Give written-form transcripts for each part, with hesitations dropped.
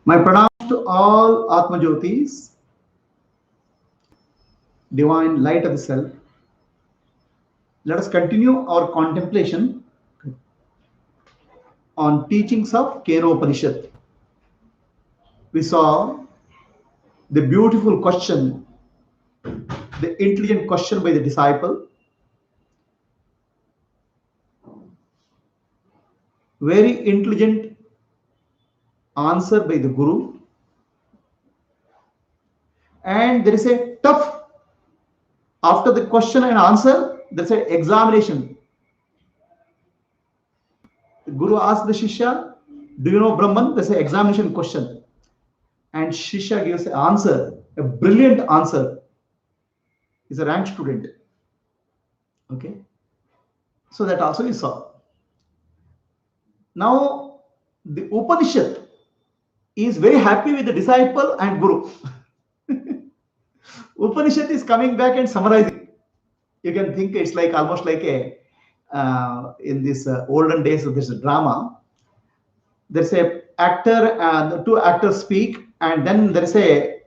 My pranams to all Atma Jyotis, divine light of the self. Let us continue our contemplation on teachings of Kenopanishad. We saw the beautiful question, the intelligent question by the disciple, very intelligent answer by the Guru, and there is a tough, after the question and answer, there's an examination. The Guru asked the Shishya, do you know Brahman? There's an examination question. And Shishya gives an answer, a brilliant answer. He's a rank student. Okay. So that also we saw. Now, the Upanishad is very happy with the disciple and Guru. Upanishad is coming back and summarizing. You can think it's like almost like a in this olden days of this drama. There's a actor and two actors speak, and then there is a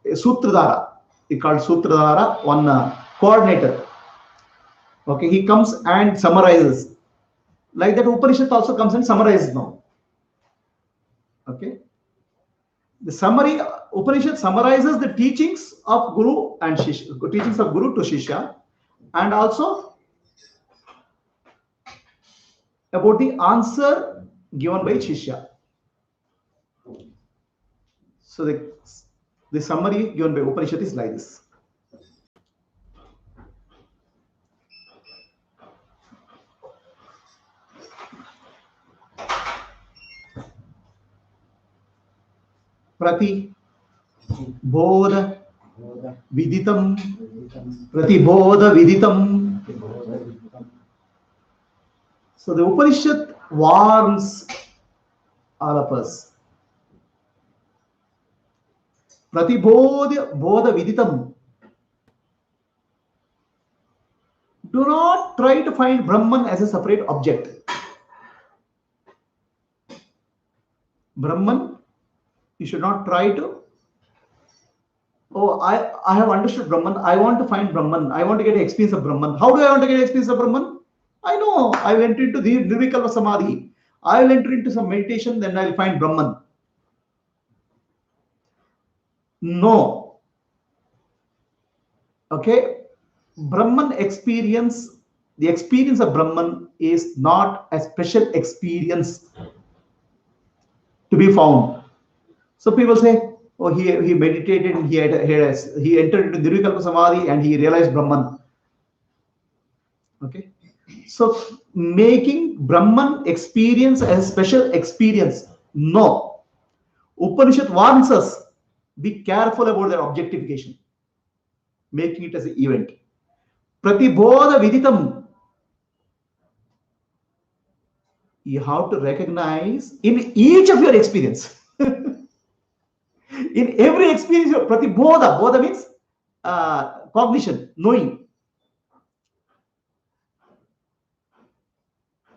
Sutradhara. He called Sutradhara, one coordinator. Okay, he comes and summarizes. Like that, Upanishad also comes and summarizes now. Okay. The summary, Upanishad summarizes the teachings of Guru and Shishya, teachings of Guru to Shishya, and also about the answer given by Shishya. So the summary given by Upanishad is like this. Prati Bodha Viditam Prati Bodha Viditam. So the Upanishad warns all of us. Prati Bodha Viditam. Do not try to find Brahman as a separate object. Brahman, you should not try to, oh, I have understood Brahman, I want to find Brahman, I want to get an experience of Brahman. How do I want to get an experience of Brahman? I know, I will enter into the Nirvikalpa Samadhi. I will enter into some meditation, then I will find Brahman. No. Okay. Brahman experience, the experience of Brahman is not a special experience to be found. So people say, oh, he meditated and he entered into Nirvikalpa Samadhi and he realized Brahman. Okay. So making Brahman experience as a special experience, no. Upanishad warns us, be careful about their objectification, making it as an event. Pratibodha Viditam. You have to recognize in each of your experience. In every experience, Pratibodha. Bodha means cognition, knowing.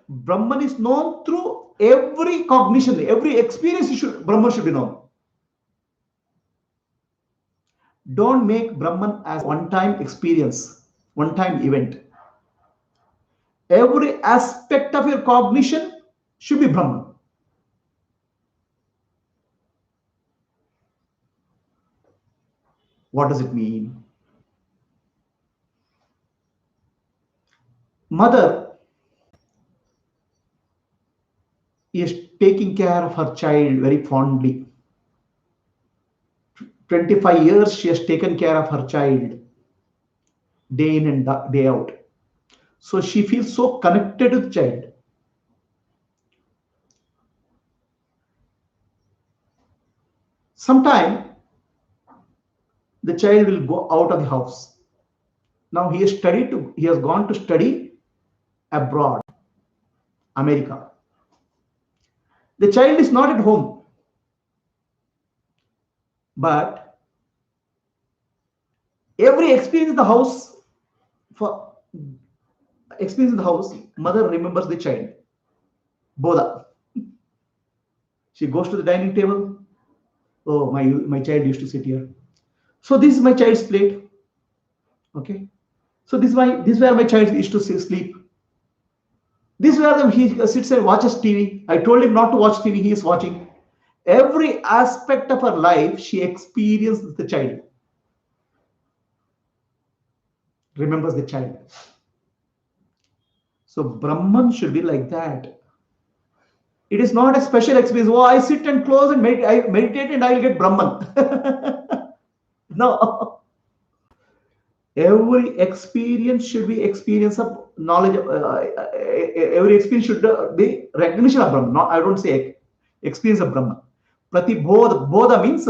Brahman is known through every cognition, every experience. Brahman should be known. Don't make Brahman as one-time experience, one-time event. Every aspect of your cognition should be Brahman. What does it mean? Mother is taking care of her child very fondly. 25 years she has taken care of her child, day in and day out. So she feels so connected to the child. Sometime the child will go out of the house. Now he has gone to study abroad, America. The child is not at home, but every experience in the house For experience in the house, mother remembers the child. Bodha. She goes to the dining table. Oh, my child used to sit here. So this is my child's plate. Okay. So this is where my child used to sleep. This is where he sits and watches TV. I told him not to watch TV. He is watching. Every aspect of her life, she experiences the child. Remembers the child. So Brahman should be like that. It is not a special experience. Oh, I sit and close and I meditate and I will get Brahman. No. Every experience should be experience of knowledge. Every experience should be recognition of Brahman. Not, I don't say experience of Brahman. Pratibodha. Bodha means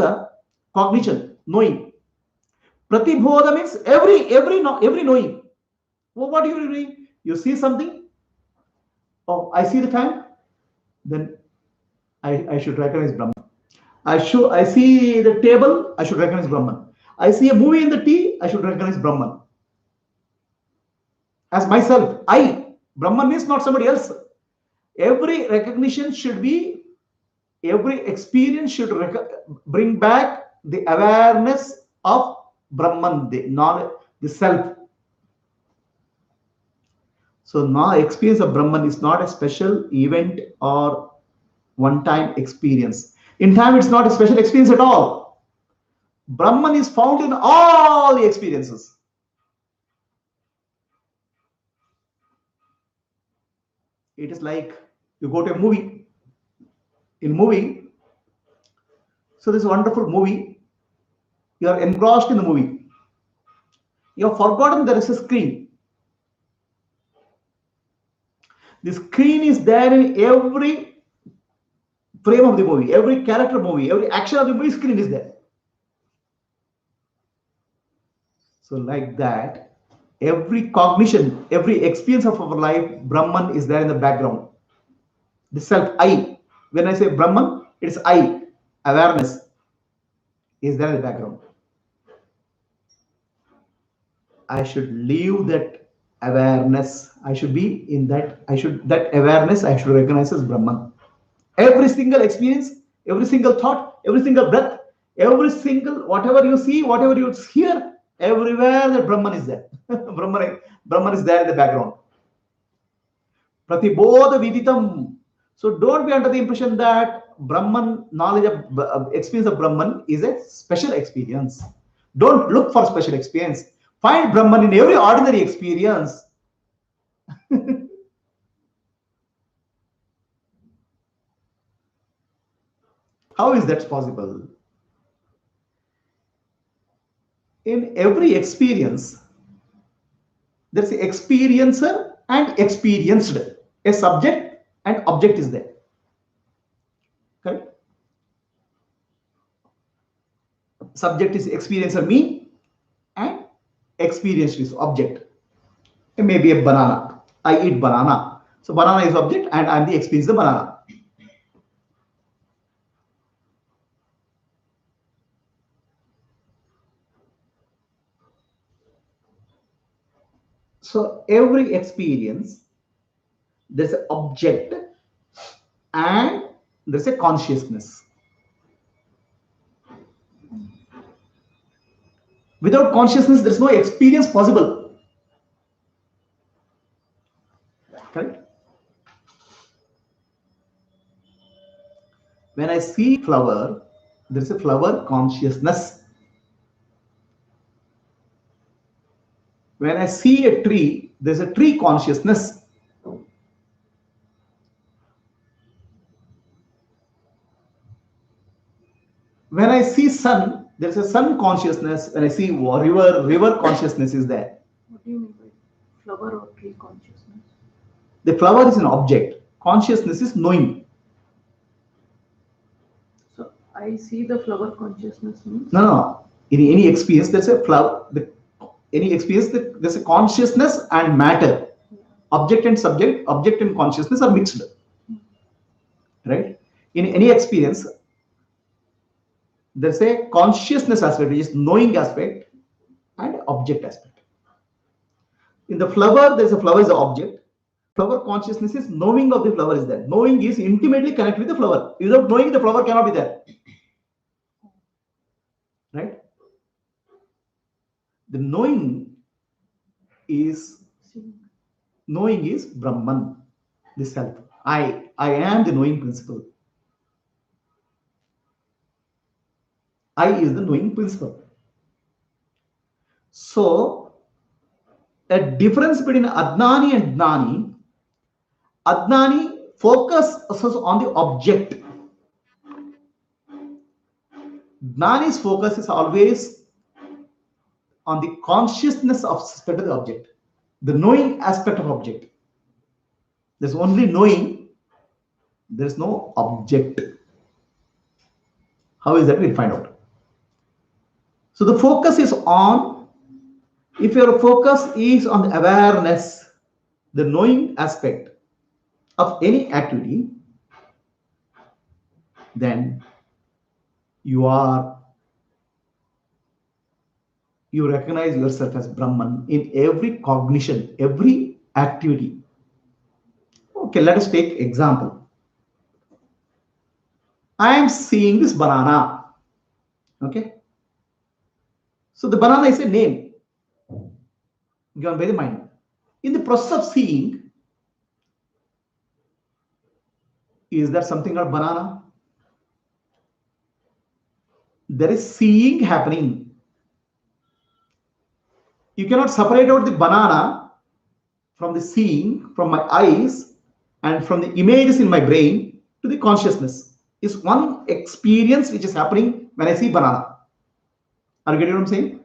cognition, knowing. Pratibodha means every knowing. Well, what are you doing? You see something? Oh, I see the fan. Then I should recognize Brahman. I see the table. I should recognize Brahman. I see a movie in the tea. I should recognize Brahman as myself. Brahman means not somebody else. Every recognition should be. Every experience should bring back the awareness of Brahman, the knowledge, the self. So now experience of Brahman is not a special event or one-time experience. In time, it's not a special experience at all. Brahman is found in all the experiences. It is like you go to a movie. In movie, so this wonderful movie, you are engrossed in the movie. You have forgotten there is a screen. The screen is there in every frame of the movie, every character movie, every action of the movie, screen is there. So like that, every cognition, every experience of our life, Brahman is there in the background. The self, I. When I say Brahman, it's I. Awareness is there in the background. I should leave that awareness. I should be in that. That awareness I should recognize as Brahman. Every single experience, every single thought, every single breath, every single whatever you see, whatever you hear, everywhere the Brahman is there. Brahman is there in the background. Pratibodha viditam. So don't be under the impression that Brahman, knowledge of experience of Brahman is a special experience. Don't look for special experience. Find Brahman in every ordinary experience. How is that possible? In every experience, there's an experiencer and experienced. A subject and object is there. Correct? Subject is experiencer, me, and experienced is object. It may be a banana. I eat banana. So banana is object and I'm the experience of the banana. So every experience, there's an object and there's a consciousness. Without consciousness, there's no experience possible. Correct? When I see flower, there's a flower consciousness. When I see a tree, there's a tree consciousness. When I see sun, there's a sun consciousness. When I see river consciousness is there. What do you mean by flower or tree consciousness? The flower is an object. Consciousness is knowing. So I see the flower consciousness means? No. In any experience, there's a flower. Any experience, there's a consciousness and matter. Yeah. Object and subject, object and consciousness are mixed. Right? In any experience, there's a consciousness aspect, which is knowing aspect, and object aspect. In the flower, there's a flower is the object. Flower consciousness is knowing of the flower is there. Knowing is intimately connected with the flower. Without knowing, the flower cannot be there. Right? The knowing is Brahman, the self. I am the knowing principle. I is the knowing principle. So, a difference between Adnani and Gnani. Adnani focuses on the object. Gnani's focus is always on the consciousness of aspect of the object, the knowing aspect of object. There's only knowing, there's no object. How is that? We'll find out. So the focus is on, if your focus is on the awareness, the knowing aspect of any activity, then you recognize yourself as Brahman in every cognition, every activity. Okay, let us take example. I am seeing this banana. Okay. So the banana is a name given by the mind. In the process of seeing, is there something called banana? There is seeing happening. You cannot separate out the banana from the seeing, from my eyes, and from the images in my brain to the consciousness. It's one experience which is happening when I see banana. Are you getting what I'm saying?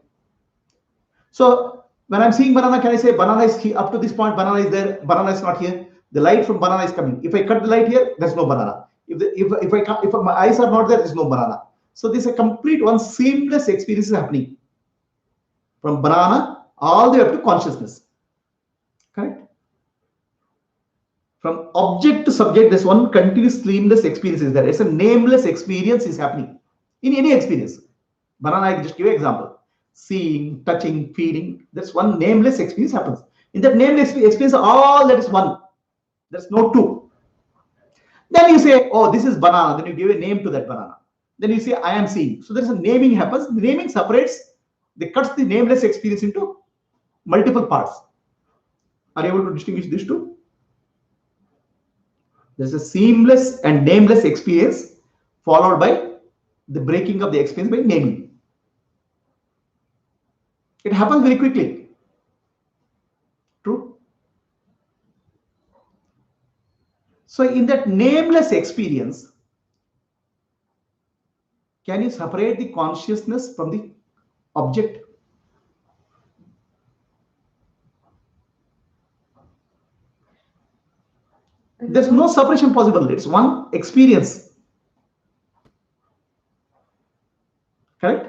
So when I'm seeing banana, can I say banana is here, up to this point, banana is there, banana is not here. The light from banana is coming. If I cut the light here, there's no banana. If my eyes are not there, there's no banana. So this is a complete one seamless experience is happening from banana all the way up to consciousness. Correct? From object to subject, there's one continuous seamless experience is there. It's a nameless experience is happening in any experience. Banana, I just give you an example. Seeing, touching, feeling, that's one nameless experience happens. In that nameless experience, all that is one. There's no two. Then you say, oh, this is banana. Then you give a name to that banana. Then you say, I am seeing. So there's a naming happens. The naming separates, they cuts the nameless experience into multiple parts. Are you able to distinguish these two? There's a seamless and nameless experience followed by the breaking of the experience by naming. It happens very quickly. True? So in that nameless experience, can you separate the consciousness from the object? There's no separation possible. It's one experience. Correct?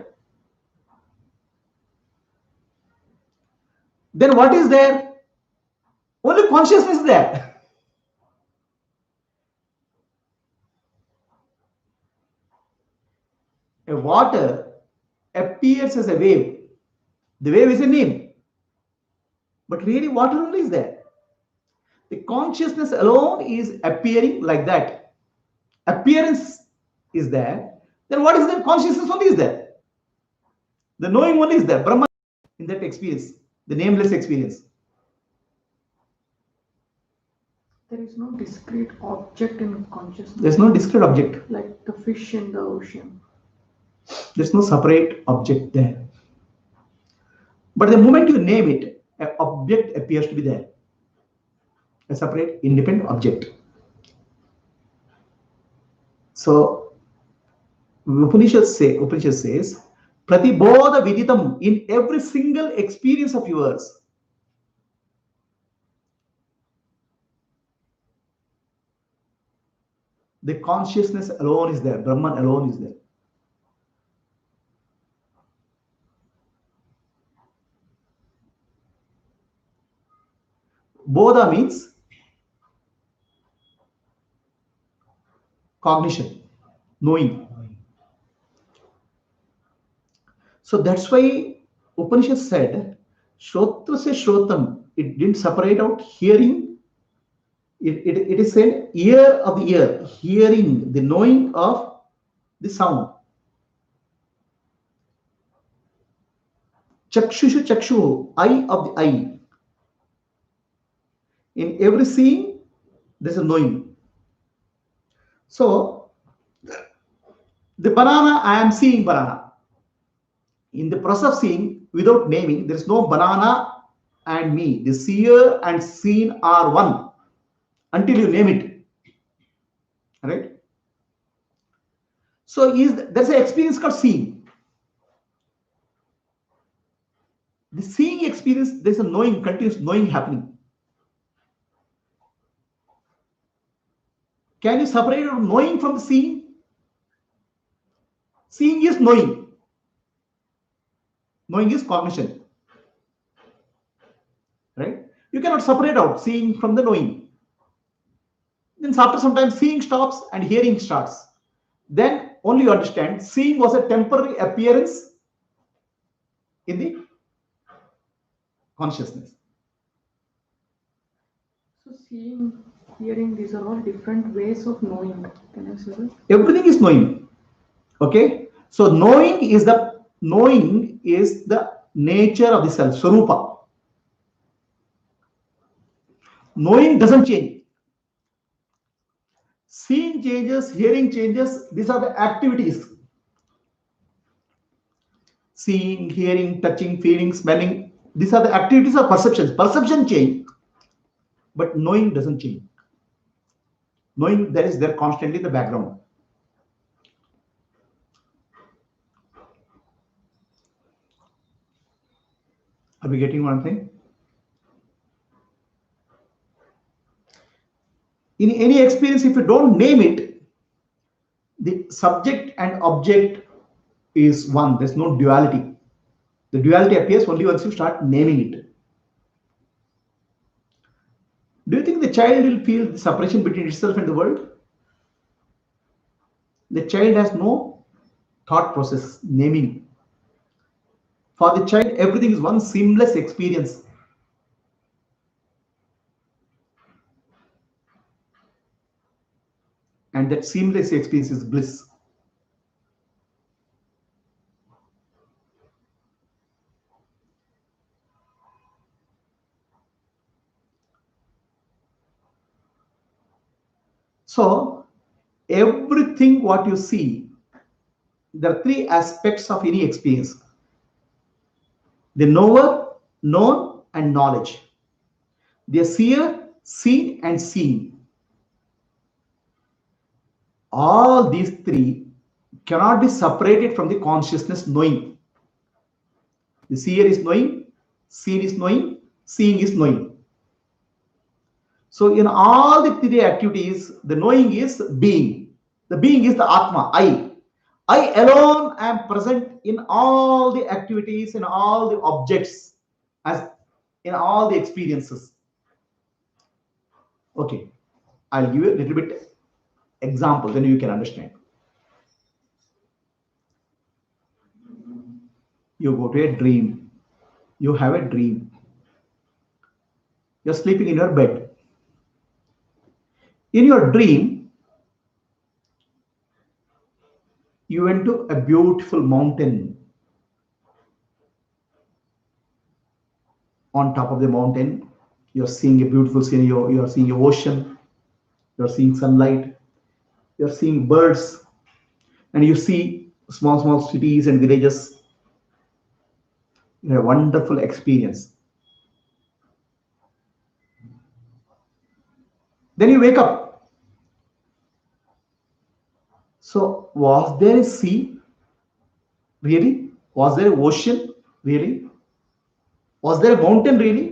Then what is there? Only consciousness is there. A water appears as a wave. The wave is a name. But really water only is there. The consciousness alone is appearing like that. Appearance is there. Then what is there? Consciousness only is there. The knowing one is there. Brahman in that experience. The nameless experience. There is no discrete object in consciousness. There's no discrete object. Like the fish in the ocean. There's no separate object there. But the moment you name it, an object appears to be there. A separate, independent object. So, Upanishad says, Pratibodha Viditam, in every single experience of yours, the consciousness alone is there, Brahman alone is there. Bodha means cognition, knowing. So that's why Upanishad said, Shrotra se Shrotam, it didn't separate out hearing. It is said ear of the ear, hearing, the knowing of the sound. Chakshushu chakshu, eye of the eye. In every seeing, there's a knowing. So, the banana, I am seeing banana. In the process of seeing, without naming, there is no banana and me. The seer and seen are one until you name it. Right? So, there's an experience called seeing. The seeing experience, there's a knowing, continuous knowing happening. Can you separate knowing from the seeing? Seeing is knowing. Knowing is cognition. Right? You cannot separate out seeing from the knowing. Then after some time, seeing stops and hearing starts. Then only you understand seeing was a temporary appearance in the consciousness. So seeing, hearing, these are all different ways of knowing. Can you say that? Everything is knowing. Okay? So knowing is the nature of the self, Swarupa. Knowing doesn't change. Seeing changes, hearing changes, these are the activities. Seeing, hearing, touching, feeling, smelling, these are the activities of perceptions. Perception change, but knowing doesn't change. Knowing that is there constantly in the background. Are we getting one thing? In any experience, if you don't name it, the subject and object is one. There's no duality. The duality appears only once you start naming it. Do you think the child will feel the separation between itself and the world? The child has no thought process, naming. For the child, everything is one seamless experience. And that seamless experience is bliss. So, everything what you see, there are three aspects of any experience: the knower, known, and knowledge. The seer, seen, and seen. All these three cannot be separated from the consciousness knowing. The seer is knowing, seen is knowing, seeing is knowing. So in all the three activities, the knowing is being. The being is the Atma, I. I alone am present in all the activities, in all the objects, as in all the experiences. Okay, I'll give you a little bit example, then you can understand. You go to a dream. You have a dream. You're sleeping in your bed. In your dream, you went to a beautiful mountain. On top of the mountain, you're seeing a beautiful scenery. You're seeing an ocean. You're seeing sunlight. You're seeing birds. And you see small cities and villages. You have a wonderful experience. Then you wake up. So, was there a sea? Really? Was there an ocean? Really? Was there a mountain? Really?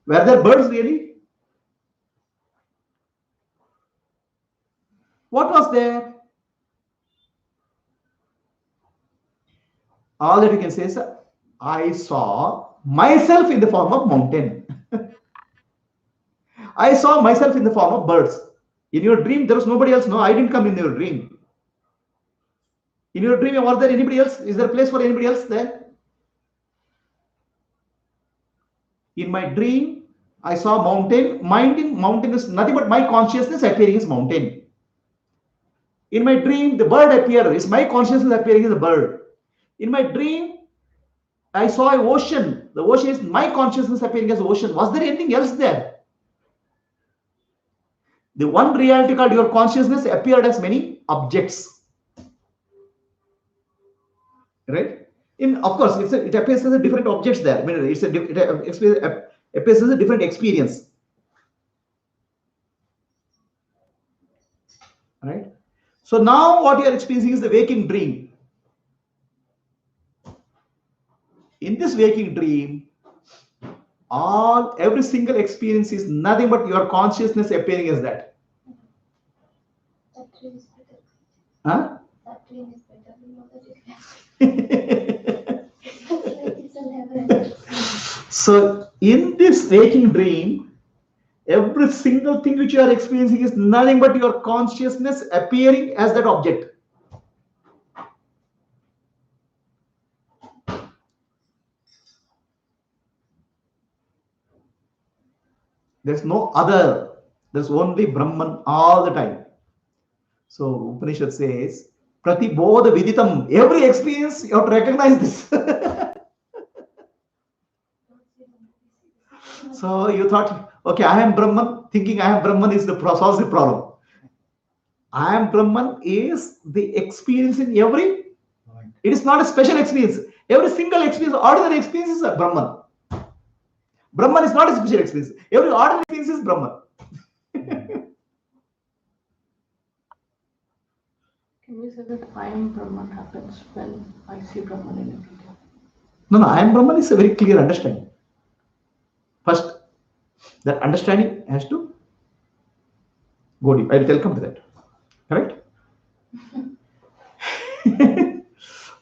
Were there birds? Really? What was there? All that you can say is, I saw myself in the form of mountain. I saw myself in the form of birds. In your dream, there was nobody else. No, I didn't come in your dream. In your dream, was there anybody else? Is there a place for anybody else there? In my dream, I saw mountain. Mountain is nothing but my consciousness appearing as mountain. In my dream, the bird appeared. It's my consciousness appearing as a bird. In my dream, I saw an ocean. The ocean is my consciousness appearing as ocean. Was there anything else there? The one reality called your consciousness appeared as many objects. Right? Of course, it appears as a different objects there. I mean, it appears as a different experience. Right? So now what you are experiencing is the waking dream. In this waking dream, every single experience is nothing but your consciousness appearing as that. That dream is better. Huh? That dream is better. We know that it's a never-ending. So in this waking dream, every single thing which you are experiencing is nothing but your consciousness appearing as that object. There's no other. There's only Brahman all the time. So Upanishad says, Pratibodha Viditam. Every experience, you have to recognize this. So you thought, okay, I am Brahman. Thinking I am Brahman is solves the problem. I am Brahman is the experience in every. It is not a special experience. Every single experience, ordinary experience is a Brahman. Brahman is not a special experience. Every ordinary experience is Brahman. Can we say that I am Brahman happens when I see Brahman in everything? No, I am Brahman is a very clear understanding. First, that understanding has to go deep. I will come to that. Correct?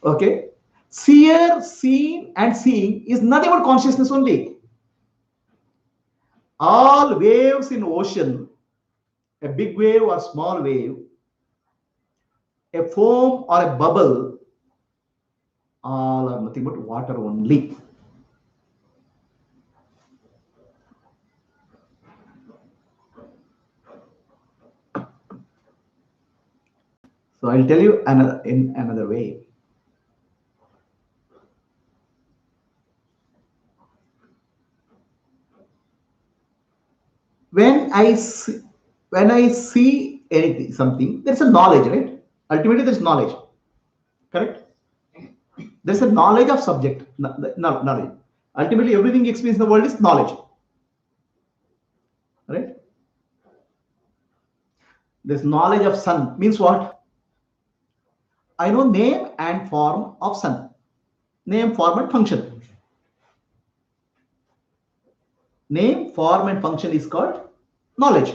Okay. Seer, seen, and seeing is nothing but consciousness only. All waves in ocean, a big wave or small wave, a foam or a bubble, all are nothing but water only. So I'll tell you in another way. When I see anything, something, there's a knowledge, right? Ultimately, there's knowledge. Correct? There's a knowledge of subject. Knowledge. Ultimately, everything experienced in the world is knowledge. Right? There's knowledge of sun. Means what? I know name and form of sun. Name, form, and function. Name, form, and function is called knowledge.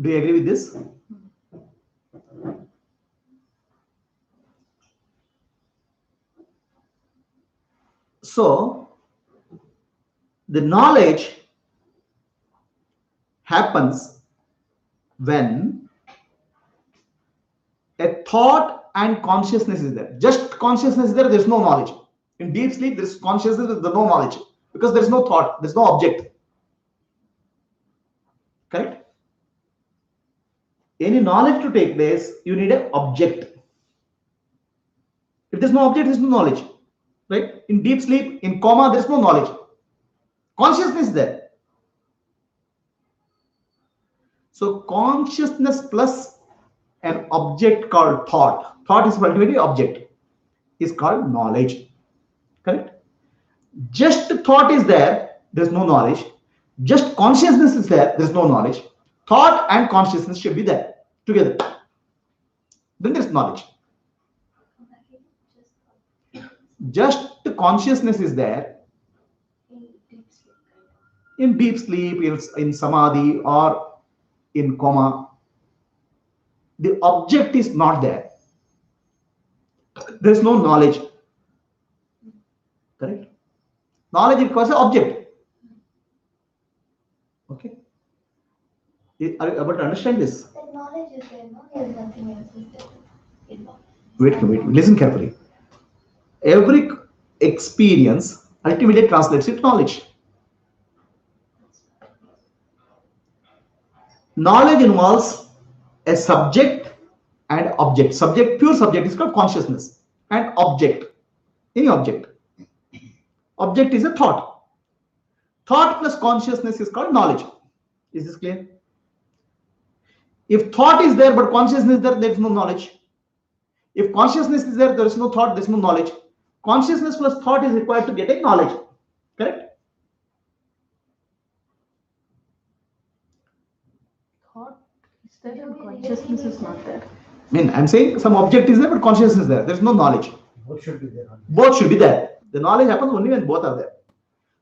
Do you agree with this? So, the knowledge happens when a thought and consciousness is there. Just consciousness is there, there's no knowledge. In deep sleep, there's consciousness, there's no knowledge. Because there's no thought, there's no object. Correct? Any knowledge to take place, you need an object. If there's no object, there's no knowledge. Right? In deep sleep, in coma, there's no knowledge. Consciousness is there. So consciousness plus an object called thought. Thought is ultimately object. Is called knowledge. Correct? Just thought is there, there's no knowledge. Just consciousness is there, there's no knowledge. Thought and consciousness should be there together. Then there's knowledge. Just consciousness is there in deep sleep, in samadhi, or in coma. The object is not there. There's no knowledge. Correct? Knowledge requires an object. Okay? Are you able to understand this? That knowledge is there, no? There's nothing else is there. Wait. Listen carefully. Every experience ultimately translates into knowledge. Knowledge involves a subject and object. Subject, pure subject is called consciousness, and object, any object. Object is a thought. Thought plus consciousness is called knowledge. Is this clear? If thought is there but consciousness is there is no knowledge. If consciousness is there is no thought, there is no knowledge. Consciousness plus thought is required to get a knowledge. Correct? Thought is there and consciousness is not there. I mean, I'm saying some object is there but consciousness is there. There is no knowledge. Both should be there. Both should be there. The knowledge happens only when both are there.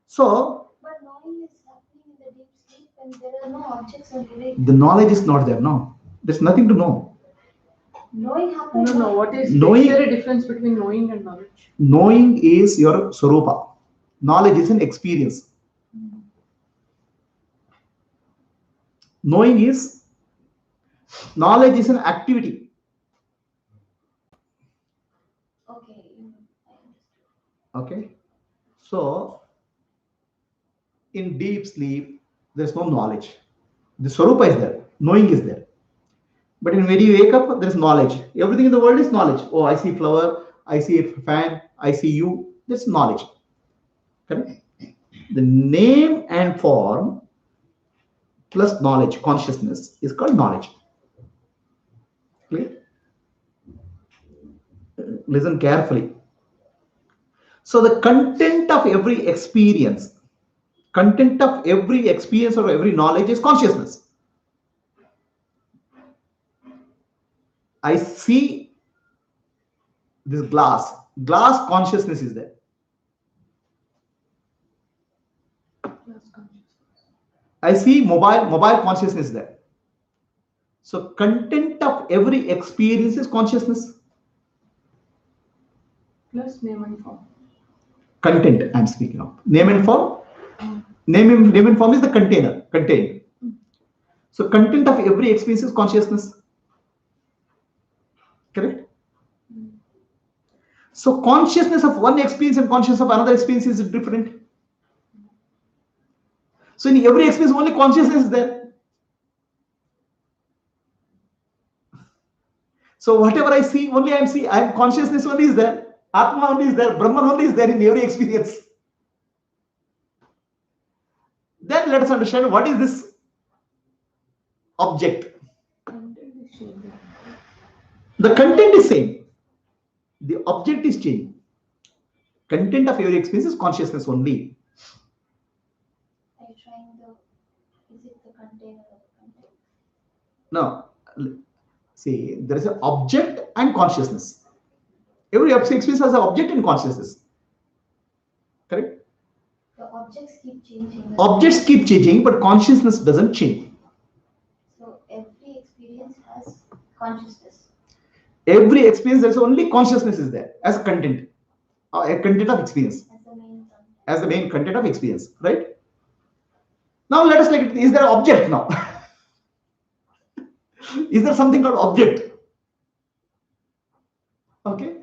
So, But knowing is happening in the deep sleep and there are no objects or awake. the knowledge is not there. No, there's nothing to know. Knowing happens. No. What is Knowing- there a difference between knowing and knowledge? Knowing is your swarupa. Knowledge is an experience. Knowledge is an activity. Okay, I understood. Okay. So, in deep sleep, there's no knowledge. The swarupa is there. Knowing is there. But when you wake up, there's knowledge. Everything in the world is knowledge. Oh, I see flower. I see a fan. I see you. That's knowledge. Correct? The name and form plus knowledge, consciousness, is called knowledge. Clear? Listen carefully. So the content of every experience or every knowledge is consciousness. I see this glass. Glass consciousness is there. Plus consciousness. I see mobile consciousness is there. So content of every experience is consciousness. Plus name and form. Content I'm speaking of. Name and form. Name and form is the container, contained. So content of every experience is consciousness. Correct? So consciousness of one experience and consciousness of another experience is different. So in every experience only consciousness is there. So whatever I see, only I'm consciousness only is there. Atma only is there. Brahman only is there in every experience. Then let us understand what is this object. Content is changing. The content is same. The object is changing. Content of every experience is consciousness only. Are you trying is it the container of the content? Now, see, there is an object and consciousness. Every experience has an object and consciousness. Correct? The objects keep changing. Objects keep changing, but consciousness doesn't change. So every experience has consciousness. Every experience, there's only consciousness is there as a content, a content of experience, As the main content. as the main content of experience, right? Now let us take it. Is there an object now? Is there something called object? Okay.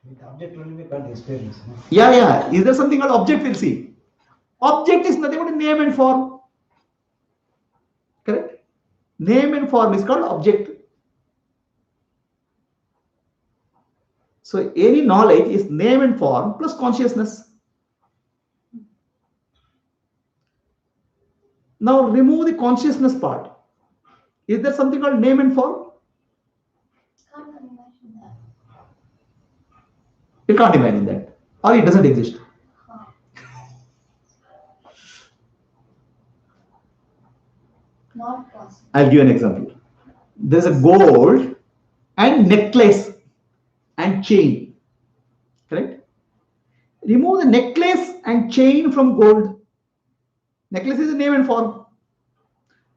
With object only we can't experience. No? Yeah. Is there something called object? We'll see. Object is nothing but a name and form. Correct? Name and form is called object. So any knowledge is name and form plus consciousness. Now remove the consciousness part. Is there something called name and form? Can't imagine that. You can't imagine that. Or it doesn't exist. Huh. Not possible. I'll give you an example. There's a gold and necklace and chain. Correct? Remove the necklace and chain from gold. Necklace is a name and form.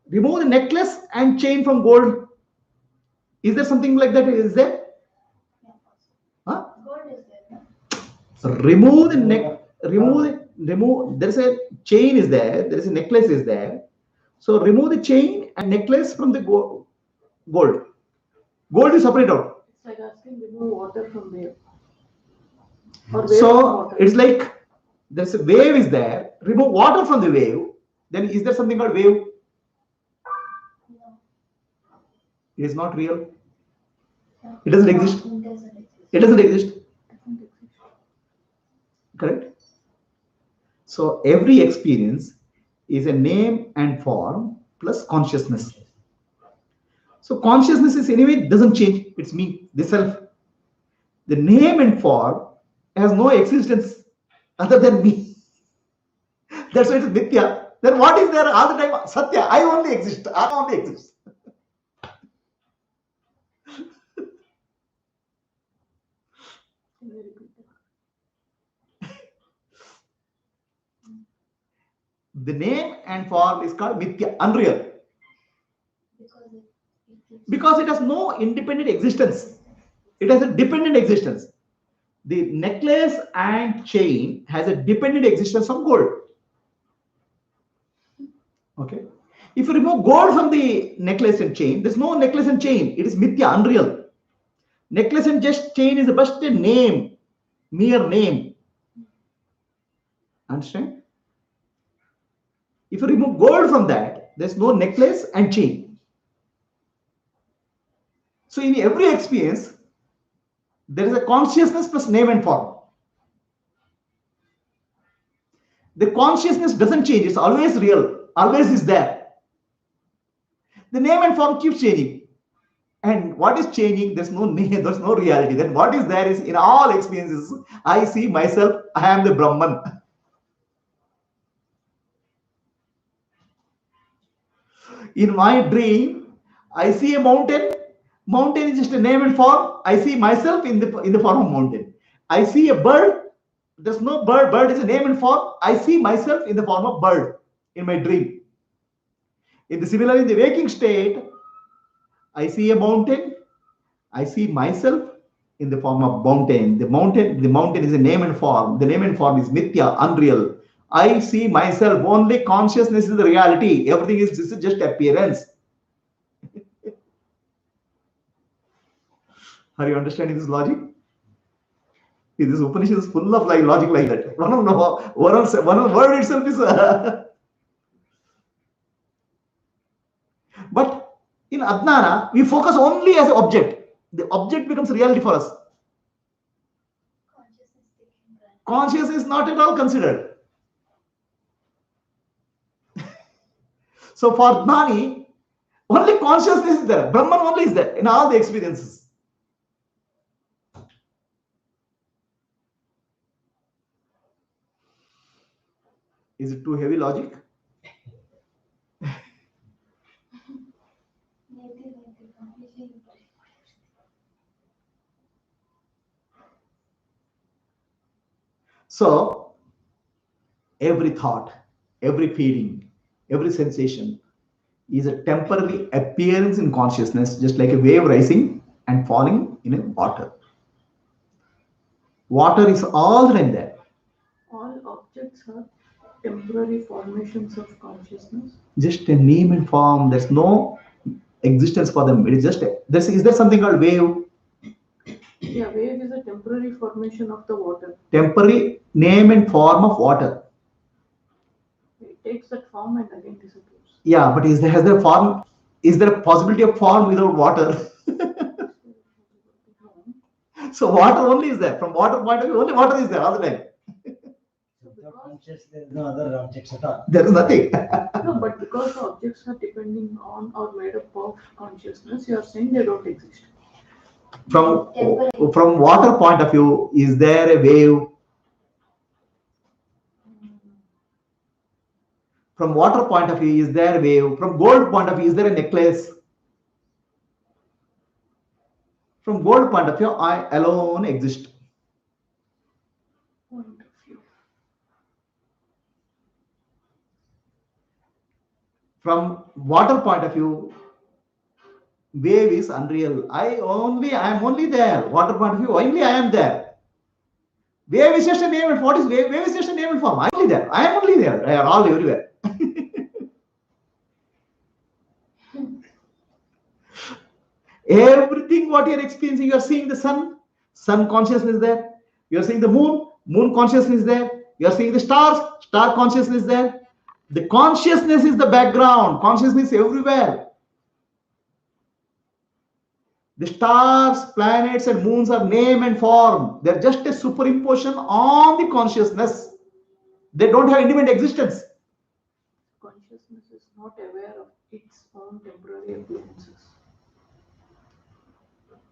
Remove the necklace and chain from gold. Is there something like that? Is there? Yeah, possible. Huh? Gold is there. So remove the neck. Remove. There is a chain is there. There is a necklace is there. So remove the chain and necklace from the gold. Gold is separate out. It's like asking remove water from where. Or wave from So water. it's like there's a wave is there. Remove water from the wave, then is there something called wave? No. It is not real. No. It doesn't exist. It doesn't exist. It doesn't exist. Doesn't exist. Correct? So every experience is a name and form plus consciousness. So consciousness is anyway doesn't change. It's me, the self. The name and form has no existence other than me. That's why it is Mithya. Then what is there all the time? Satya. I only exist. I only exist. Can you repeat that? The name and form is called Mithya, unreal. Because it has no independent existence. It has a dependent existence. The necklace and chain has a dependent existence from gold. Okay. If you remove gold from the necklace and chain, there's no necklace and chain. It is Mithya, unreal. Necklace and just chain is just a name, mere name. Understand? If you remove gold from that, there's no necklace and chain. So in every experience, there is a consciousness plus name and form. The consciousness doesn't change, it's always real, always is there. The name and form keeps changing. And what is changing? There's no name, there's no reality. Then what is there is in all experiences, I see myself, I am the Brahman. In my dream, I see a mountain. Mountain is just a name and form. I see myself in the form of mountain. I see a bird. There's no bird. Bird is a name and form. I see myself in the form of bird in my dream. In the waking state, I see a mountain. I see myself in the form of mountain. The mountain is a name and form. The name and form is Mithya, unreal. I see myself. Only consciousness is the reality. Everything is this is just appearance. Are you understanding this logic? This Upanishad is full of logic like that. One of the word itself is. But in Adnana, we focus only as an object. The object becomes reality for us. Consciousness is not at all considered. So for Gnani, only consciousness is there. Brahman only is there in all the experiences. Is it too heavy logic? So every thought, every feeling, every sensation is a temporary appearance in consciousness, just like a wave rising and falling in a water. Water is all the time there. All objects are temporary formations of consciousness. Just a name and form. There's no existence for them. It is just is there something called wave? Yeah, wave is a temporary formation of the water. Temporary name and form of water. It takes that form and again disappears. Yeah, but has there form? Is there a possibility of form without water? So water only is there. From water point of view, only water is there all the time. Without consciousness, there is no other objects at all. There is nothing. No, but because the objects are depending on or made up of consciousness, you are saying they don't exist. From water point of view, is there a wave? From water point of view, is there a wave? From gold point of view, is there a necklace? From gold point of view, I alone exist. Point of view. From water point of view, wave is unreal. I am only there. Water point of view, only I am there. Wave is just a name and what is wave? Wave is just a name and form. I am only there. I am only there. They are all everywhere. Everything what you are experiencing, you are seeing the sun consciousness there. You are seeing the moon Moon consciousness is there. You are seeing the stars, star consciousness is there. The consciousness is the background. Consciousness everywhere. The stars, planets, and moons are name and form. They're just a superimposition on the consciousness. They don't have independent existence. Consciousness is not aware of its own temporary appearances.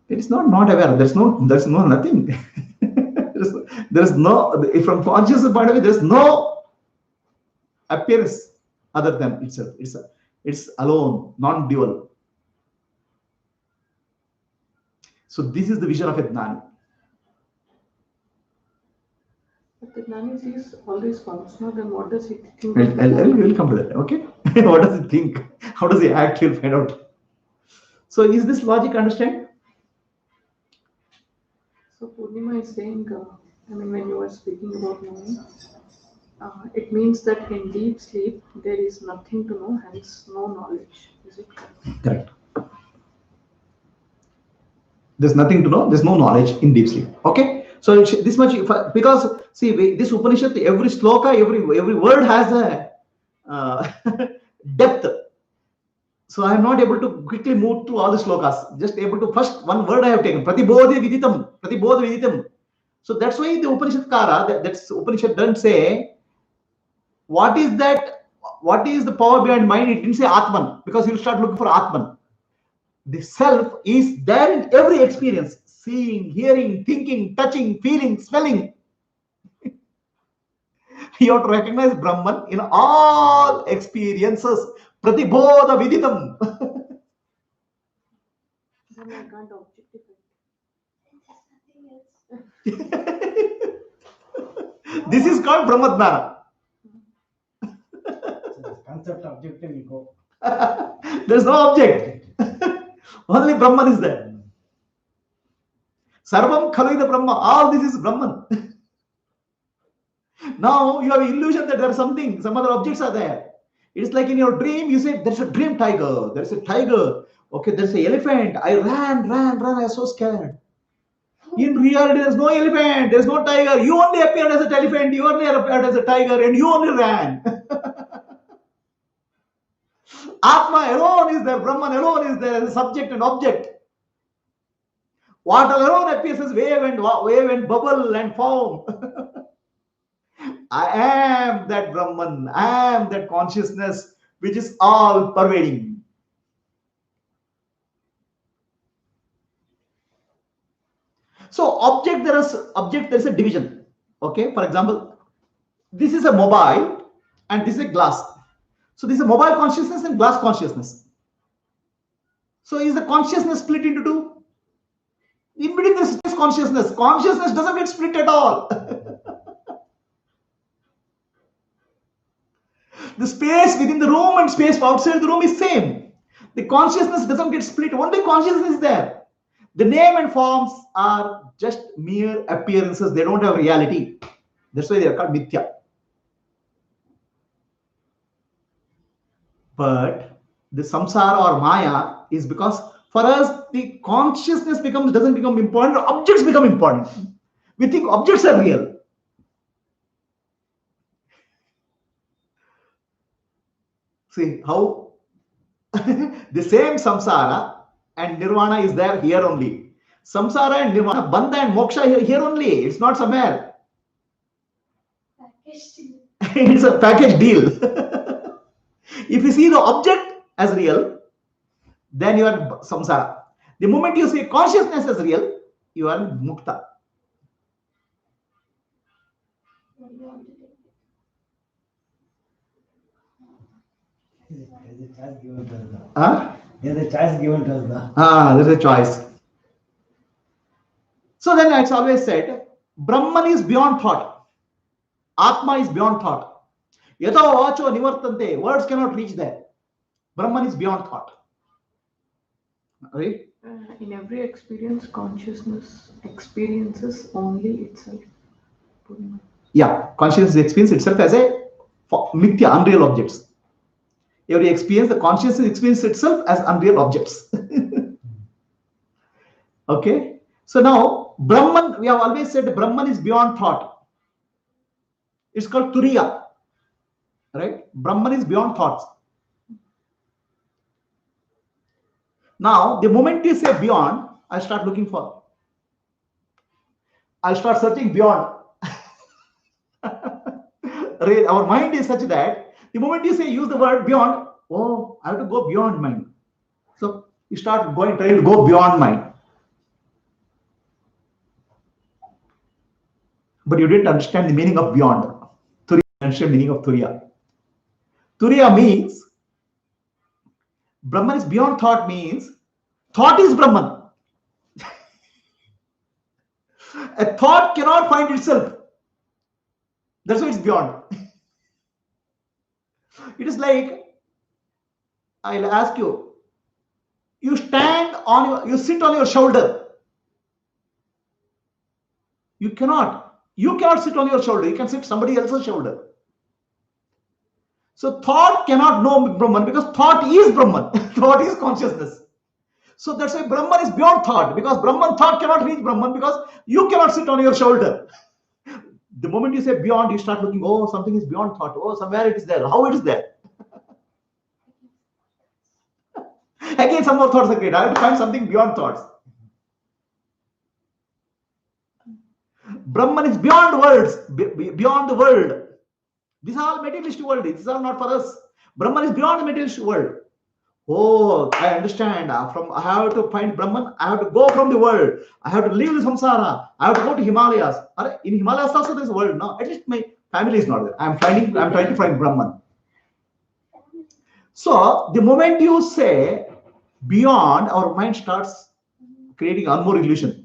It is not aware. There's no nothing. there's no, from consciousness point of view, there's no appearance other than itself. It's alone, non-dual. So this is the vision of a Gnani. But the Gnani sees all these forms, no? Then what does he think? We'll come to that, okay? What does he think? How does he act? He'll find out. So is this logic understand? So Purnima is saying, when you were speaking about knowing, it means that in deep sleep there is nothing to know, hence no knowledge. Is it correct? Correct. There's nothing to know. There's no knowledge in deep sleep. Okay. So this much, because see, this Upanishad, every sloka, every word has a depth. So I am not able to quickly move through all the slokas. Just able to first one word I have taken. Pratibodha viditam. Pratibodha viditam. So that's why the Upanishad Kara, that's Upanishad doesn't say what is that. What is the power behind mind? It didn't say Atman, because you'll start looking for Atman. The self is there in every experience. Seeing, hearing, thinking, touching, feeling, smelling. You have to recognize Brahman in all experiences. Pratibodha viditam. Then I can't objectify. This is called Brahmadnana. So concept objective ego. There is no object. Only Brahman is there. Sarvam khalu Brahma. All this is Brahman. Now you have illusion that there is something, some other objects are there. It is like in your dream, you say there's a dream tiger, there's a tiger, okay, there's an elephant. I ran, I was so scared. In reality, there's no elephant, there's no tiger. You only appeared as an elephant, you only appeared as a tiger, and you only ran. Atma alone is there, Brahman alone is there as a subject and object. Water alone appears as wave and bubble and foam. I am that Brahman, I am that consciousness which is all pervading. So there is a division. Okay, for example, this is a mobile and this is a glass. So this is a mobile consciousness and glass consciousness. So is the consciousness split into two? In between this is consciousness. Consciousness doesn't get split at all. The space within the room and space outside the room is same. The consciousness doesn't get split. Only consciousness is there. The name and forms are just mere appearances. They don't have reality. That's why they are called mithya. But the samsara or maya is because for us the consciousness doesn't become important. Objects become important. We think objects are real. See how the same samsara and nirvana is there here only. Samsara and nirvana, bandha and moksha here only. It's not somewhere. It's a package deal. If you see the object as real, then you are samsara. The moment you see consciousness as real, you are mukta. There's a choice given to us. Huh? There's a choice given to us. There's a choice. So then it's always said, Brahman is beyond thought. Atma is beyond thought. Yata vacho nivartante. Words cannot reach there. Brahman is beyond thought. Right? In every experience, consciousness experiences only itself. Purnima. Yeah, consciousness experiences itself as a mithya, unreal objects. Every experience, the consciousness experiences itself as unreal objects. Okay. So now, Brahman, we have always said Brahman is beyond thought. It's called Turiya. Right? Brahman is beyond thoughts. Now, the moment you say beyond, I start looking for. I start searching beyond. Our mind is such that the moment you say use the word beyond, oh, I have to go beyond mind. So you start trying to go beyond mind. But you didn't understand the meaning of beyond. Turiya, understand the meaning of Turiya. Turiya means Brahman is beyond thought, means thought is Brahman. A thought cannot find itself. That's why it's beyond. It is like, I'll ask you, you sit on your shoulder. You cannot sit on your shoulder. You can sit somebody else's shoulder. So thought cannot know Brahman because thought is Brahman. Thought is consciousness. So that's why Brahman is beyond thought, because Brahman thought cannot reach Brahman because you cannot sit on your shoulder. The moment you say beyond, you start looking, oh, something is beyond thought. Oh, somewhere it is there. How it is there? Again, some more thoughts are great. I have to find something beyond thoughts. Brahman is beyond words, beyond the world. These are all materialistic world. These are not for us. Brahman is beyond the materialistic world. Oh, I understand. I have to find Brahman. I have to go from the world. I have to leave the samsara. I have to go to Himalayas. In Himalayas also there is a world. No, at least my family is not there. I'm trying to find Brahman. So the moment you say beyond, our mind starts creating one more illusion.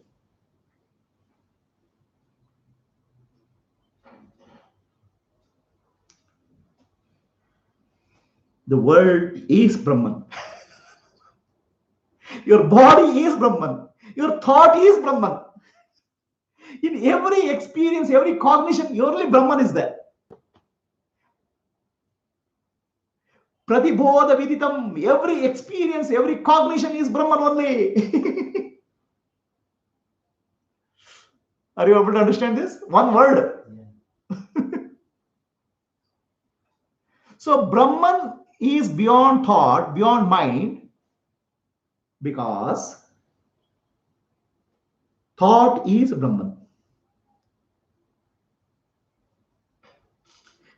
The world is Brahman. Your body is Brahman. Your thought is Brahman. In every experience, every cognition, only Brahman is there. Pratibodha viditam, every experience, every cognition is Brahman only. Are you able to understand this? One word. Yeah. So Brahman is beyond thought, beyond mind, because thought is Brahman.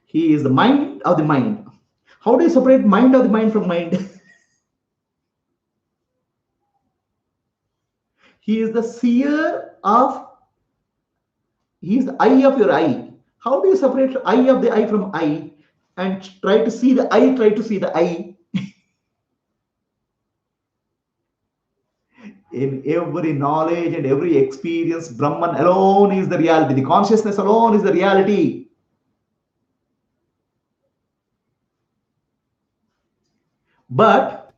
He is the mind of the mind. How do you separate mind of the mind from mind? He is the seer of, he is the eye of your eye. How do you separate the eye of the eye from eye and try to see the eye, try to see the eye? In every knowledge and every experience, Brahman alone is the reality. The consciousness alone is the reality. But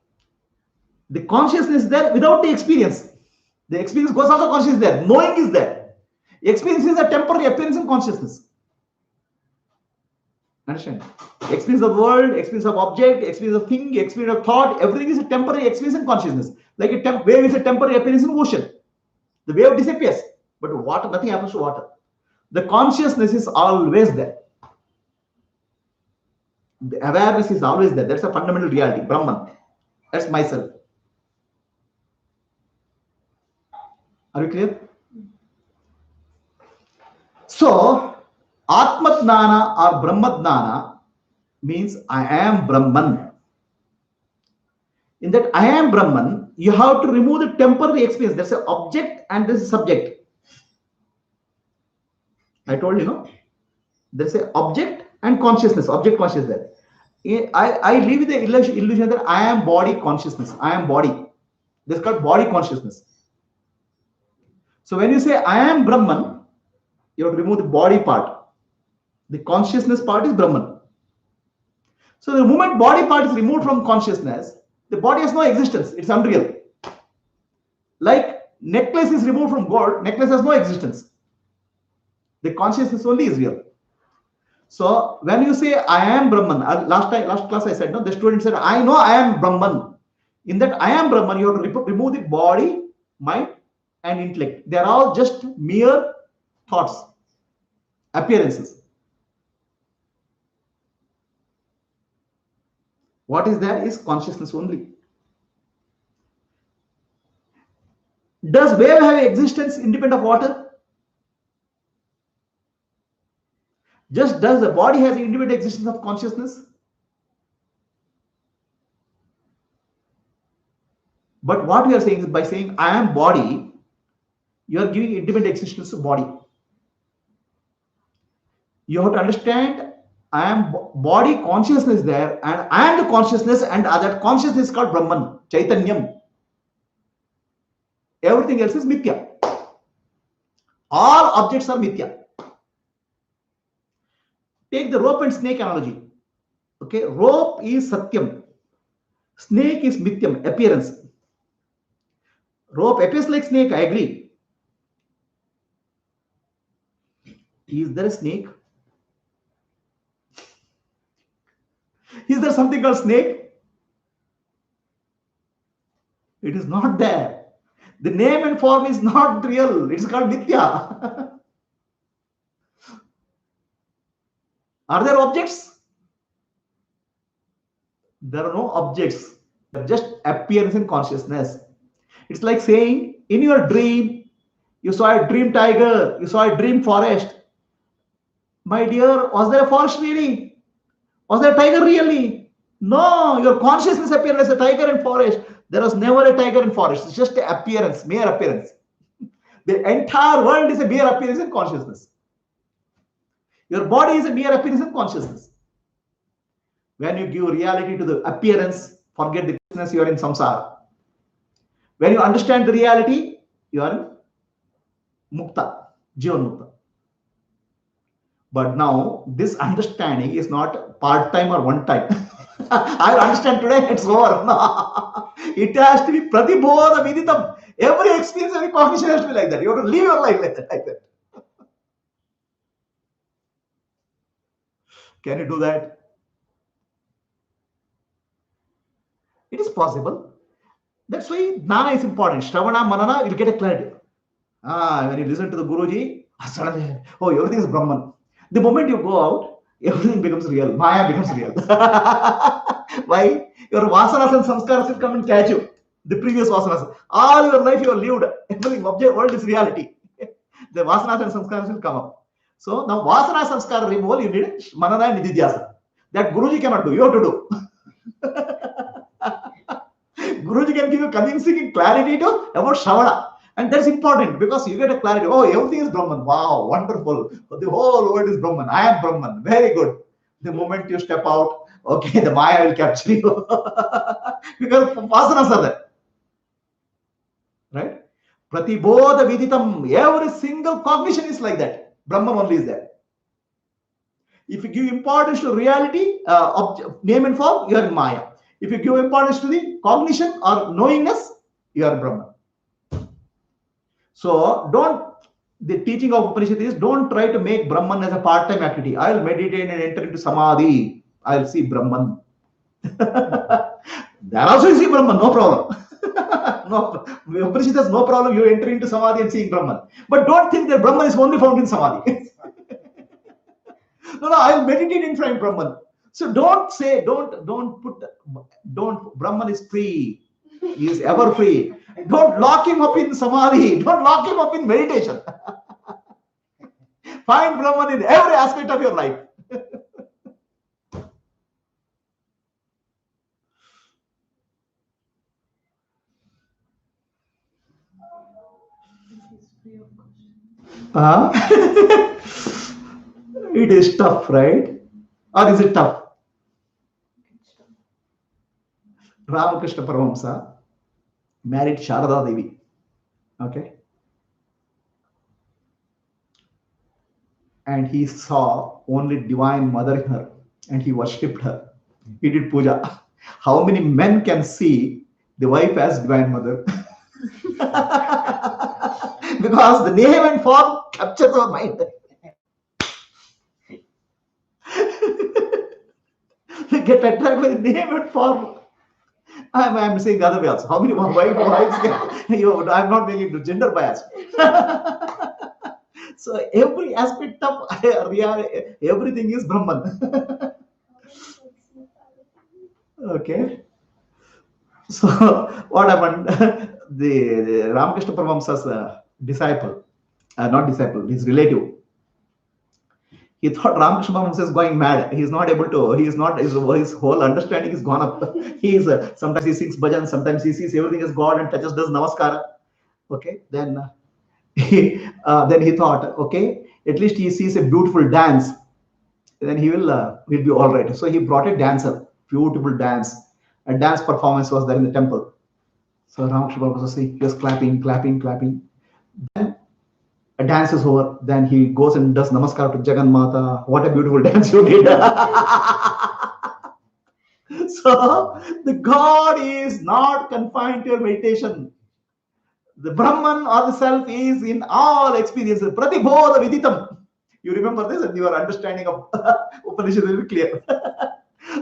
the consciousness is there without the experience. The experience goes also consciousness there. Knowing is there. Experience is a temporary appearance in consciousness. Understand? Experience of world, experience of object, experience of thing, experience of thought, everything is a temporary experience in consciousness. Like a wave is a temporary appearance in ocean. The wave disappears, but water, nothing happens to water. The consciousness is always there. The awareness is always there. That's a fundamental reality. Brahman. That's myself. Are you clear? So, Atma Jnana or Brahma Jnana means I am Brahman. In that I am Brahman, you have to remove the temporary experience. There's an object and there's a subject. I told you, no? There's an object and consciousness, object consciousness. I live with the illusion that I am body consciousness. I am body. This is called body consciousness. So when you say I am Brahman, you have to remove the body part. The consciousness part is Brahman. So the moment body part is removed from consciousness, the body has no existence. It's unreal. Like necklace is removed from gold, necklace has no existence. The consciousness only is real. So when you say I am Brahman, last class I said, no, the student said, I know I am Brahman. In that I am Brahman, you have to remove the body, mind, and intellect. They are all just mere thoughts, appearances. What is there is consciousness only. Does wave have existence independent of water? Just does the body has independent existence of consciousness? But what we are saying is by saying I am body, you are giving independent existence to body. You have to understand I am body consciousness there, and I am the consciousness, and that consciousness is called Brahman, Chaitanyam. Everything else is Mithya. All objects are Mithya. Take the rope and snake analogy. Okay, rope is Satyam. Snake is Mithyam, appearance. Rope appears like snake, I agree. Is there a snake? Is there something called snake? It is not there. The name and form is not real. It's called Mithya. Are there objects? There are no objects. They're just appearance in consciousness. It's like saying in your dream, you saw a dream tiger, you saw a dream forest. My dear, was there a forest really? Was there a tiger really? No, your consciousness appeared as a tiger in forest. There was never a tiger in forest. It's just an appearance, mere appearance. The entire world is a mere appearance in consciousness. Your body is a mere appearance in consciousness. When you give reality to the appearance, forget the business, you are in samsara. When you understand the reality, you are in mukta, jivan mukta. But now this understanding is not part-time or one-time. I understand today, it's over. No. It has to be pratibodha viditam. Every experience, every cognition has to be like that. You have to live your life like that. Can you do that? It is possible. That's why Jnana is important. Shravana, Manana, you'll get a clarity. When you listen to the Guruji, suddenly, oh, everything is Brahman. The moment you go out, everything becomes real. Maya becomes real. Why? Your vasanas and samskaras will come and catch you. The previous vasanas. All your life you have lived. Everything, object, world is reality. The vasanas and samskaras will come up. So now vasana samskara removal, you need manana and nididhyasa. That Guruji cannot do. You have to do. Guruji can give you convincing clarity to about Shravana. And that's important because you get a clarity. Oh, everything is Brahman. Wow, wonderful. The whole world is Brahman. I am Brahman. Very good. The moment you step out, okay, the Maya will capture you. Because vasanas are there. Right? Pratibodha viditam. Every single cognition is like that. Brahman only is there. If you give importance to reality, name and form, you are in Maya. If you give importance to the cognition or knowingness, you are Brahman. So the teaching of Upanishad is don't try to make Brahman as a part-time activity. I'll meditate and enter into Samadhi. I'll see Brahman. There also you see Brahman, no problem. No, Upanishad has no problem. You enter into Samadhi and seeing Brahman. But don't think that Brahman is only found in Samadhi. No, I'll meditate in front of Brahman. So don't say, Brahman is free. He is ever free. Don't lock him up in Samadhi. Don't lock him up in meditation. Find Brahman in every aspect of your life. It is tough, right? Or is it tough? Ramakrishna Paramahamsa married Sharada Devi. Okay. And he saw only Divine Mother in her and he worshipped her. He did puja. How many men can see the wife as Divine Mother? Because the name and form captures our mind. We get attracted by the name and form. I'm saying the other way also. How many wives can I'm not making it gender bias. So every aspect of everything is Brahman. Okay. So what happened? The Ramakrishna Paramahamsa's disciple, not disciple, his relative. He thought Ramakrishna Paramahamsa is going mad. He is not able to. He is not. His whole understanding is gone up. He is sometimes he sings bhajan, sometimes he sees everything as God and touches, does namaskara. Okay, then then he thought, okay, at least he sees a beautiful dance, then will be all right. So he brought a dancer, beautiful dance. A dance performance was there in the temple. So Ramakrishna Paramahamsa, he was clapping, clapping, clapping. Then a dance is over. Then he goes and does namaskar to Jagan Mata. What a beautiful dance you did. So the God is not confined to your meditation. The Brahman or the self is in all experiences. Pratibodha viditam. You remember this, and your understanding of Upanishad will be clear.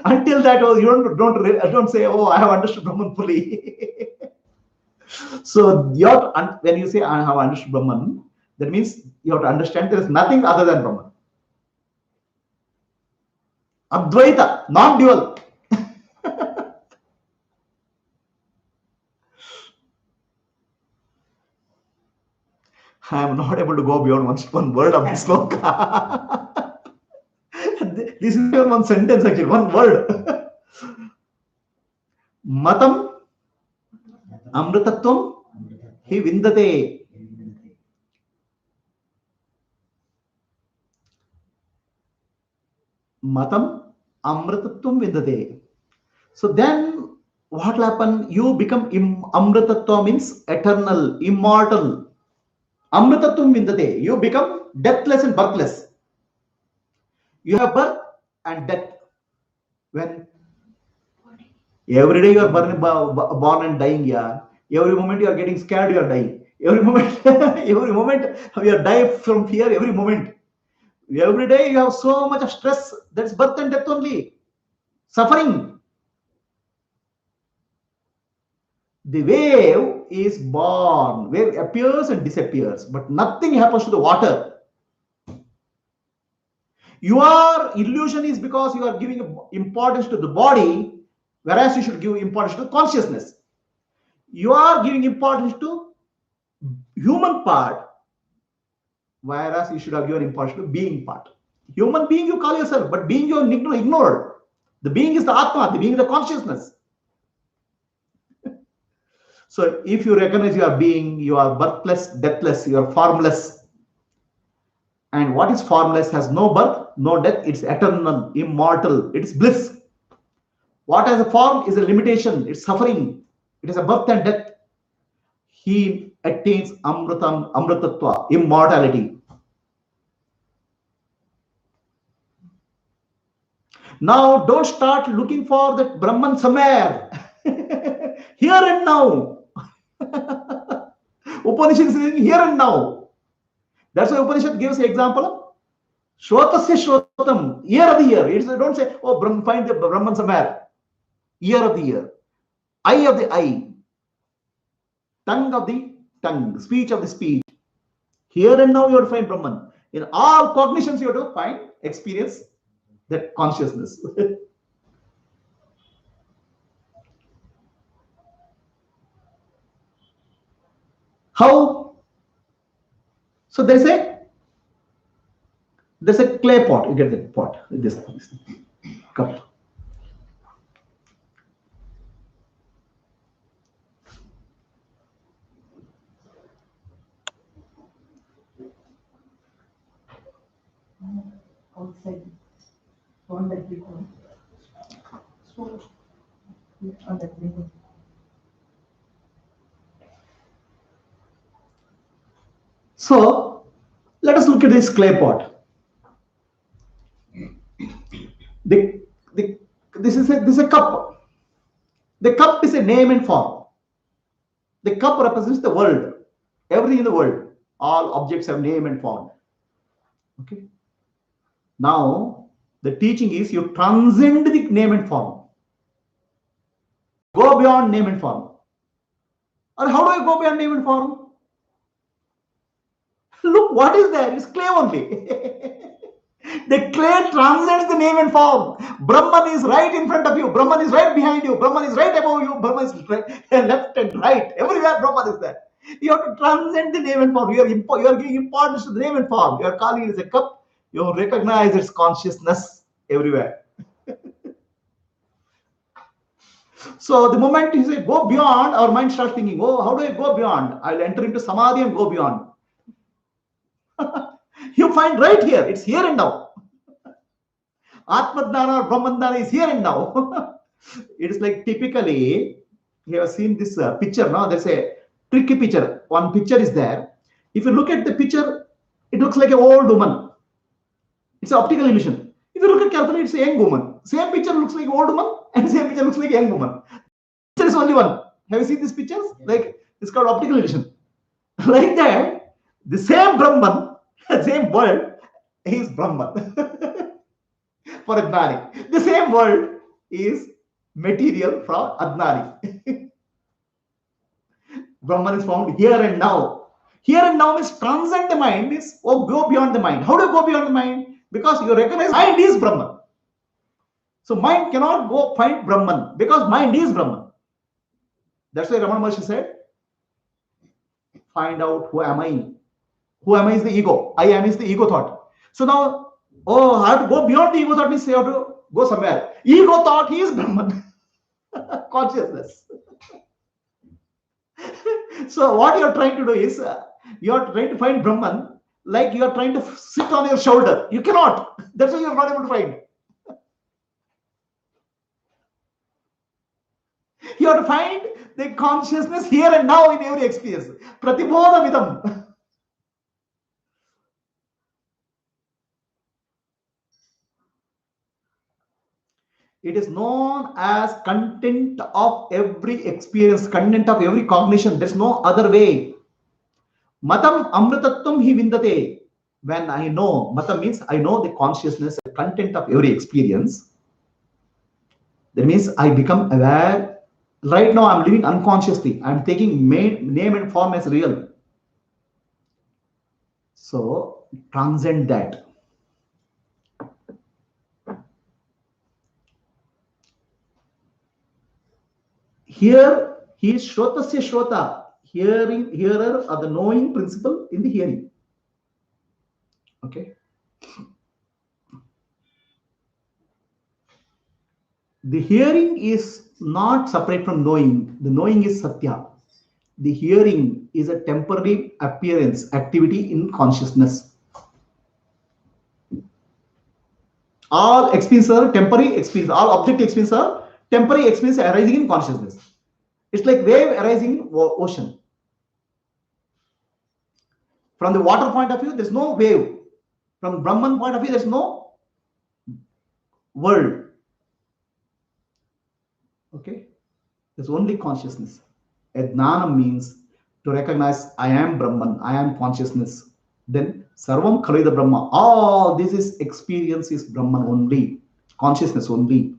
Until that, oh, you don't say, oh, I have understood Brahman fully. So when you say I have understood Brahman, that means you have to understand there is nothing other than Brahman. Advaita, non-dual. I am not able to go beyond one word of this sloka. This is even one sentence actually, one word. Matam amritatvam hi vindate. Matam amritatvam vindate. So then what will happen? You become amritatva means eternal, immortal. Amritatvam vindate. You become deathless and birthless. You have birth and death. When every day you are born and dying, yeah. Every moment you are getting scared, you are dying. Every moment, every moment you are dying from fear. Every moment, every day you have so much of stress. That's birth and death only. Suffering. The wave is born. Wave appears and disappears, but nothing happens to the water. Your illusion is because you are giving importance to the body, whereas you should give importance to consciousness. You are giving importance to human part, whereas you should have given importance to being part. Human being you call yourself, but being you are ignored. The being is the Atma, the being is the consciousness. So if you recognize you are being, you are birthless, deathless, you are formless. And what is formless has no birth, no death, it's eternal, immortal, it's bliss. What has a form is a limitation, it's suffering, it is a birth and death. He attains amritam, amritatva, immortality. Now don't start looking for that Brahman somewhere. Here and now. Upanishad is saying here and now. That's why Upanishad gives the example of Shrotasya Shrotam, year of the year. Don't say, oh, find the Brahman somewhere. Year of the year. Eye of the eye. Tongue of the tongue. Speech of the speech. Here and now you have to find Brahman. In all cognitions you have to find, experience that consciousness. How? So there's a clay pot. You get the pot. This cup. Outside. On that before. So on that before. So let us look at this clay pot. This is a cup. The cup is a name and form. The cup represents the world, everything in the world. All objects have name and form. Okay. Now the teaching is you transcend the name and form. Go beyond name and form. Or how do I go beyond name and form? Look, what is there? It's clay only. The clay transcends the name and form. Brahman is right in front of you. Brahman is right behind you. Brahman is right above you. Brahman is right, left and right. Everywhere Brahman is there. You have to transcend the name and form. You are giving importance to the name and form. You are calling it as a cup. You recognize its consciousness everywhere. So the moment you say go beyond, our mind starts thinking, oh, how do I go beyond? I'll enter into samadhi and go beyond. You find right here. It's here and now. Atma Dhyana or Brahman Dhyana is here and now. It is like typically, you have seen this picture, no? There's a tricky picture. One picture is there. If you look at the picture, it looks like an old woman. It's an optical illusion. If you look at carefully, it's a young woman. Same picture looks like an old woman, and same picture looks like a young woman. There is only one. Have you seen these pictures? Like, it's called optical illusion. Like that, the same Brahman, same world, is Brahman. For Adnani. The same world is material from Adnani. Brahman is found here and now. Here and now means transcend the mind, means go beyond the mind. How do you go beyond the mind? Because you recognize mind is Brahman. So mind cannot go find Brahman because mind is Brahman. That's why Ramana Maharshi said, find out who am I. Who am I is the ego. I am is the ego thought. So now, oh, I have to go beyond the ego thought means you have to go somewhere. Ego thought he is Brahman. Consciousness. So what you are trying to do is, you are trying to find Brahman like you are trying to sit on your shoulder. You cannot. That's why you are not able to find. You have to find the consciousness here and now in every experience. Pratibodha vidam. It is known as content of every experience, content of every cognition. There's no other way. Matam amritatvam hi vindate. When I know, matam means I know the consciousness, the content of every experience. That means I become aware. Right now I'm living unconsciously. I'm taking name and form as real. So transcend that. Here, he is Shrotasya Shrota, hearer or the knowing principle in the hearing. Okay. The hearing is not separate from knowing. The knowing is Satya. The hearing is a temporary appearance, activity in consciousness. All experiences are temporary experience. All object experiences are temporary experience arising in consciousness. It's like wave arising in ocean. From the water point of view, there's no wave. From Brahman point of view, there's no world. Okay? There's only consciousness. Jnana means to recognize I am Brahman, I am consciousness. Then Sarvam Khalida Brahma. All this is experience is Brahman only, consciousness only.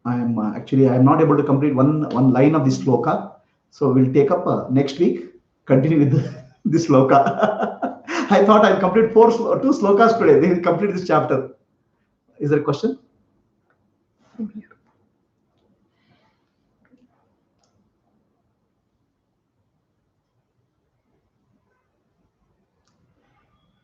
I am not able to complete one line of this sloka, so we'll take up next week. Continue with this sloka. I thought I'll complete two slokas today. They will complete this chapter. Is there a question?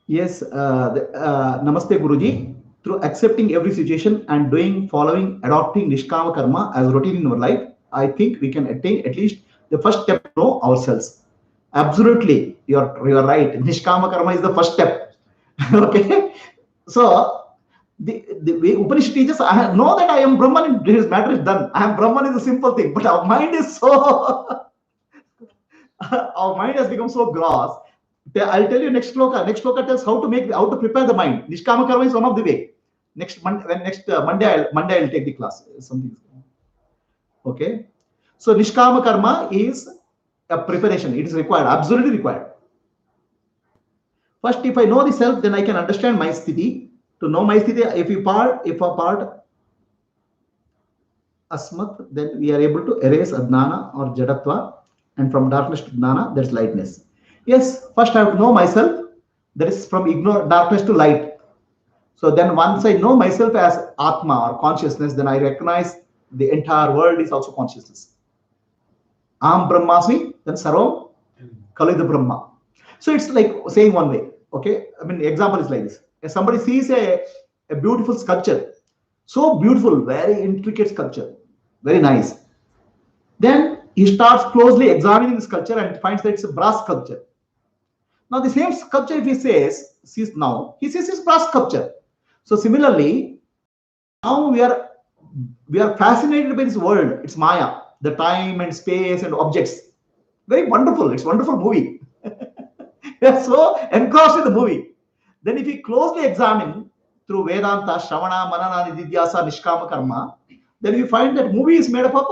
Yes, Namaste Guruji. Through accepting every situation and following, adopting Nishkama Karma as routine in our life, I think we can attain at least the first step to know ourselves. Absolutely, you're right. Nishkama Karma is the first step. Okay, so the way Upanishad teaches, I know that I am Brahman and this matter is done. I am Brahman is a simple thing, but our mind is so our mind has become so gross. I'll tell you next sloka. Next sloka tells how to prepare the mind. Nishkama Karma is one of the way. Next Monday I'll take the class. Something. Okay. So Nishkama Karma is a preparation. It is required, absolutely required. First, if I know the self, then I can understand my sthiti. To know my sthiti, if a part, asmat, then we are able to erase adnana or jadatva, and from darkness to jnana, there's lightness. Yes, first I have to know myself. That is from darkness to light. So then once I know myself as Atma or consciousness, then I recognize the entire world is also consciousness. Am Brahmasmi, then Sarvam Kalida Brahma. So it's like saying one way. Okay, I mean, example is like this. If somebody sees a beautiful sculpture, so beautiful, very intricate sculpture, very nice. Then he starts closely examining the sculpture and finds that it's a brass sculpture. Now the same sculpture, if he sees now, he sees it's brass sculpture. So similarly, now we are fascinated by this world. It's Maya, the time and space and objects. Very wonderful. It's a wonderful movie. We are so engrossed in the movie. Then if we closely examine through Vedanta, Shravana, Manana, Nididhyasa, Nishkama Karma, then we find that movie is made up of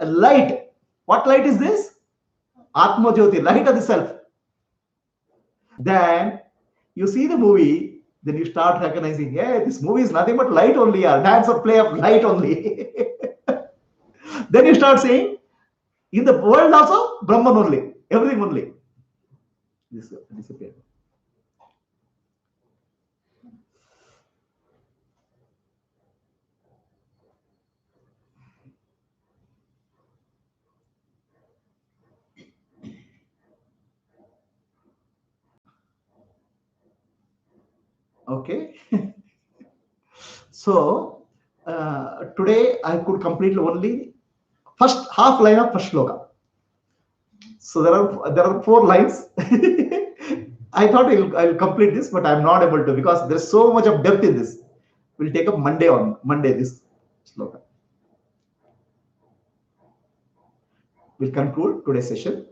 a light. What light is this? Atma Jyoti, light of the self. Then you see the movie, then you start recognizing, yeah, this movie is nothing but light only, dance or play of light only. Then you start saying, in the world also, Brahman only, everything only. This disappeared. Okay. So today I could complete only first half line of first shloka. So there are 4 lines. I thought I'll complete this, but I'm not able to because there's so much of depth in this. We'll take up Monday this shloka. We'll conclude today's session.